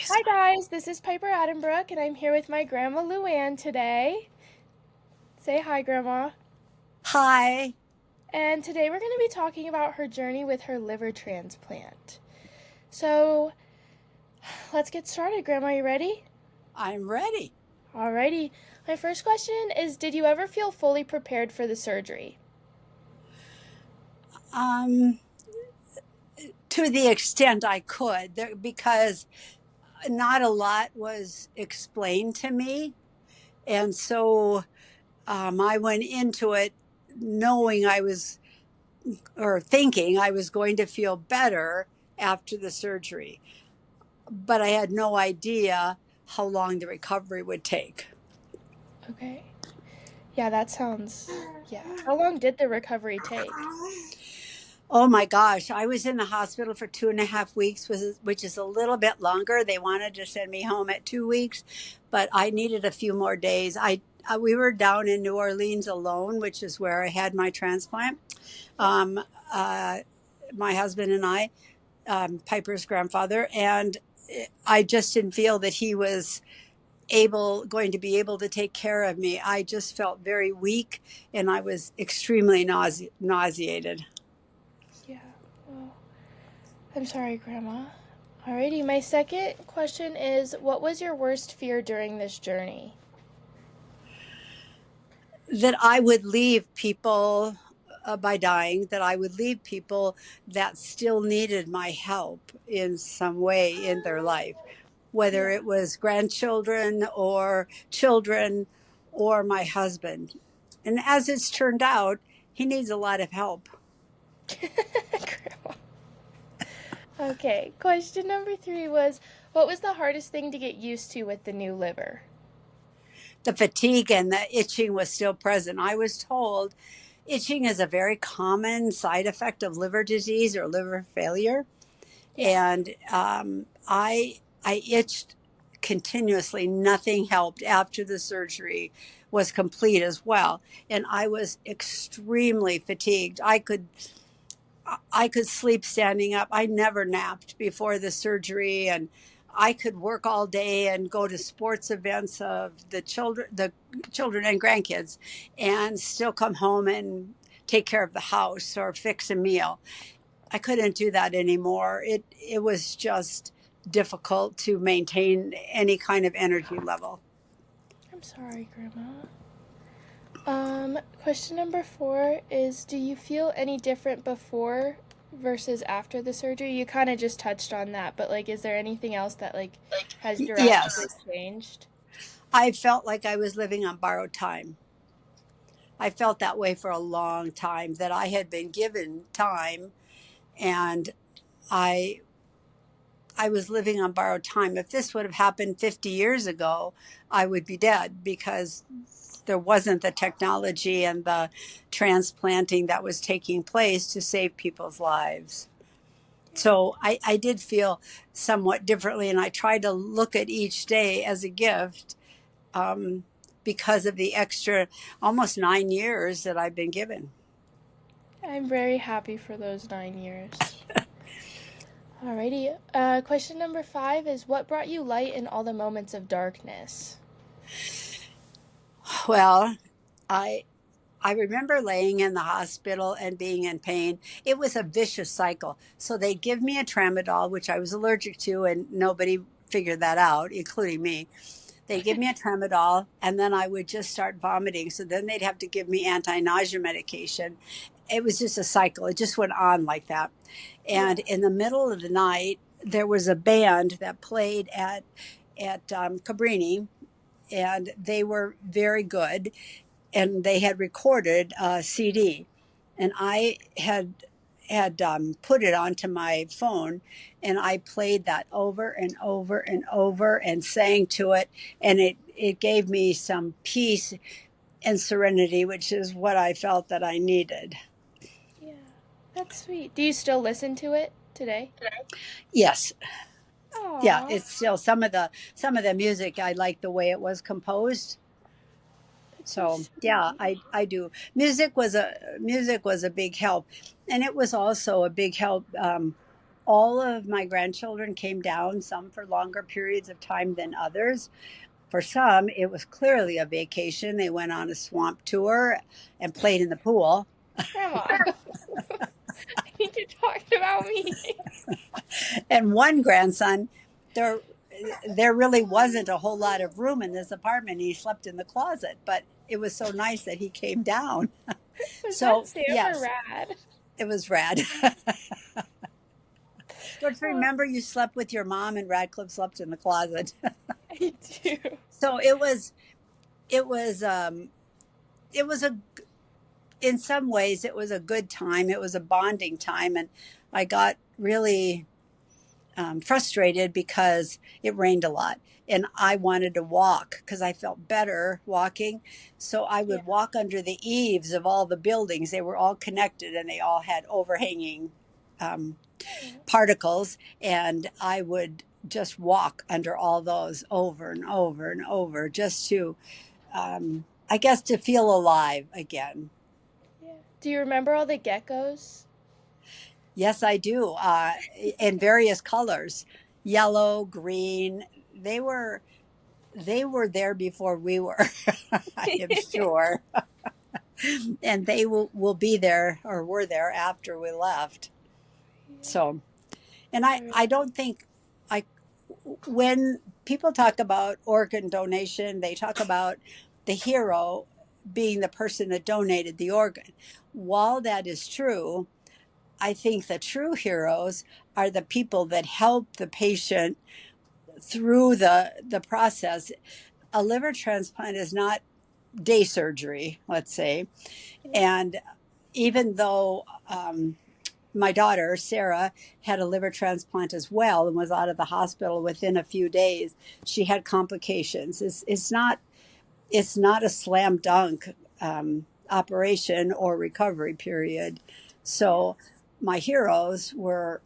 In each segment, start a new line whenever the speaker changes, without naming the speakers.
Hi guys, this is Piper Addenbrook and I'm here with my grandma Luann today. Say hi, Grandma.
Hi,
And today we're going to be talking about her journey with her liver transplant. So, let's get started, Grandma. You ready?
I'm ready.
Alrighty. My first question is, did you ever feel fully prepared for the surgery?
Um, to the extent I could, because not a lot was explained to me. And so I went into it knowing or thinking I was going to feel better after the surgery. But I had no idea how long the recovery would take.
Okay. Yeah, that sounds. Yeah. How long did the recovery take?
Oh my gosh, I was in the hospital for 2.5 weeks, which is a little bit longer. They wanted to send me home at 2 weeks, but I needed a few more days. We were down in New Orleans alone, which is where I had my transplant.
Yeah.
Um, uh, my husband and I, Piper's grandfather, and I just didn't feel that he was going to be able to take care of me. I just felt very weak, and I was extremely nauseated.
Yeah. Well, I'm sorry, Grandma. Alrighty, my second question is, what was your worst fear during this journey?
That I would leave people by dying, that I would leave people that still needed my help in some way in their life, whether
Yeah.
it was grandchildren or children or my husband. And as it's turned out, he needs a lot of help.
Grandma. Okay, question number three was, what was the hardest thing to get used to with the new liver?
The fatigue and the itching was still present. I was told itching is a very common side effect of liver disease or liver failure.
Yeah.
And I itched continuously. Nothing helped after the surgery was complete as well, and I was extremely fatigued. I could sleep standing up. I never napped before the surgery, and I could work all day and go to sports events of the children and grandkids, and still come home and take care of the house or fix a meal. I couldn't do that anymore. It was just difficult to maintain any kind of energy level.
I'm sorry, Grandma. Question number four is, do you feel any different before versus after the surgery? You kind of just touched on that, but like, is there anything else that like has drastically
Yes,
changed?
I felt like I was living on borrowed time. I felt that way for a long time, that I had been given time, and I I was living on borrowed time. If this would have happened 50 years ago, I would be dead because there wasn't the technology and the transplanting that was taking place to save people's lives. So I did feel somewhat differently, and I tried to look at each day as a gift, um, because of the extra almost 9 years that I've been given.
I'm very happy for those 9 years. Alrighty. Question number five is, what brought you light in all the moments of darkness?
Well, I I remember laying in the hospital and being in pain. It was a vicious cycle. So they give me a tramadol, which I was allergic to, and nobody figured that out, including me. They give me a tramadol, and then I would just start vomiting. So then they'd have to give me anti-nausea medication. It was just a cycle. It just went on like that.
Yeah.
And in the middle of the night, there was a band that played at Cabrini, and they were very good, and they had recorded a CD, and I had put it onto my phone, and I played that over and over and over and sang to it, and it gave me some peace and serenity, which is what I felt that I needed.
Yeah. That's sweet. Do you still listen to it today?
Yes, yeah,
Aw.
it's still some of the music. I like the way it was composed.
That's so
So yeah,
sweet.
I do. Music was a big help, and it was also a big help. all of my grandchildren came down, some for longer periods of time than others. For some, it was clearly a vacation. They went on a swamp tour and played in the pool.
Grandma, I think you're talking about me.
And one grandson, there there really wasn't a whole lot of room in this apartment. He slept in the closet, but it was so nice that he came down.
Was that
So
Sam or
yes,
Rad?
it was rad. Don't you
Oh,
remember you slept with your mom and Radcliffe slept in the closet?
I do.
So it was it was a in some ways it was a good time. It was a bonding time, and I got really frustrated because it rained a lot and I wanted to walk because I felt better walking. So I
Yeah.
would walk under the eaves of all the buildings. They were all connected and they all had overhanging um, particles. And I would just walk under all those over and over and over just to, I guess, to feel alive again.
Yeah. Do you remember all the geckos?
Yes, I do. In various colors, yellow, green. They were they were there before we were, I am sure. And they will be there or were there after we left. So, and
Yeah.
I don't think I, when people talk about organ donation, they talk about the hero being the person that donated the organ. While that is true, I think the true heroes are the people that help the patient through the process. A liver transplant is not day surgery, let's say. And even though my daughter, Sarah, had a liver transplant as well and was out of the hospital within a few days, she had complications. It's not a slam dunk operation or recovery period.
Yeah.
So my heroes were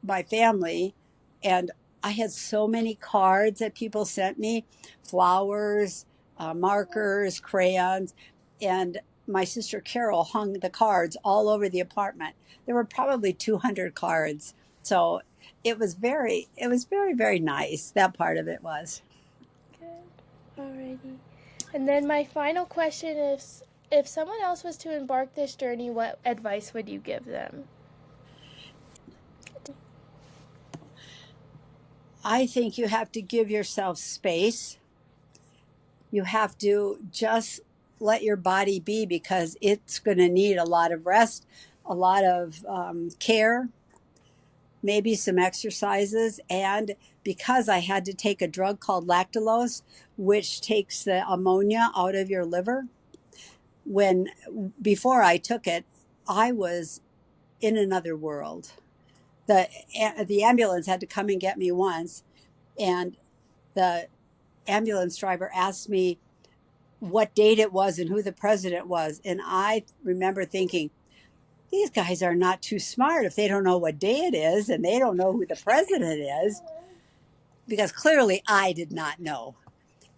my family, and I had so many cards that people sent me, flowers, markers, crayons, and my sister Carol hung the cards all over the apartment. There were probably 200 cards. So it was very, very nice. That part of it was.
Good. Alrighty. And then my final question is, if someone else was to embark this journey, what advice would you give them?
I think you have to give yourself space. You have to just let your body be because it's going to need a lot of rest, a lot of care, maybe some exercises. And because I had to take a drug called lactulose, which takes the ammonia out of your liver, when before I took it, I was in another world. The the ambulance had to come and get me once, and the ambulance driver asked me what date it was and who the president was. And I remember thinking, these guys are not too smart if they don't know what day it is and they don't know who the president is, because clearly I did not know.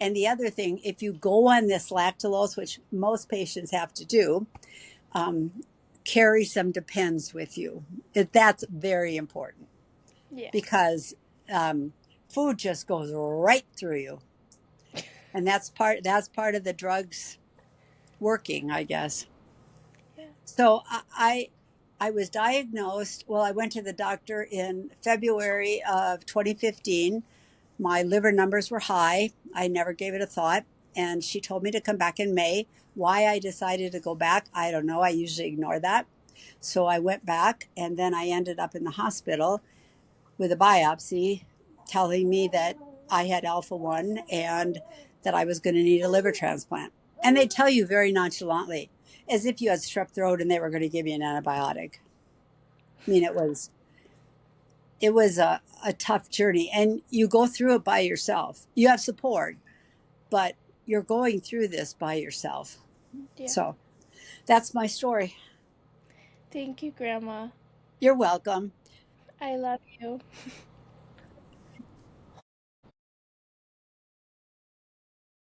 And the other thing, if you go on this lactulose, which most patients have to do, um, carry some Depends with you. That's very important
Yeah.
because food just goes right through you, and that's part of the drugs working, I guess.
Yeah.
So I was diagnosed. Well, I went to the doctor in February of 2015. My liver numbers were high. I never gave it a thought. And she told me to come back in May. Why I decided to go back, I don't know. I usually ignore that. So I went back, and then I ended up in the hospital with a biopsy telling me that I had alpha 1 and that I was going to need a liver transplant. And they tell you very nonchalantly, as if you had strep throat and they were going to give you an antibiotic. I mean, it was a tough journey, and you go through it by yourself. You have support, but you're going through this by yourself.
Yeah.
So that's my story.
Thank you, Grandma.
You're welcome.
I love you.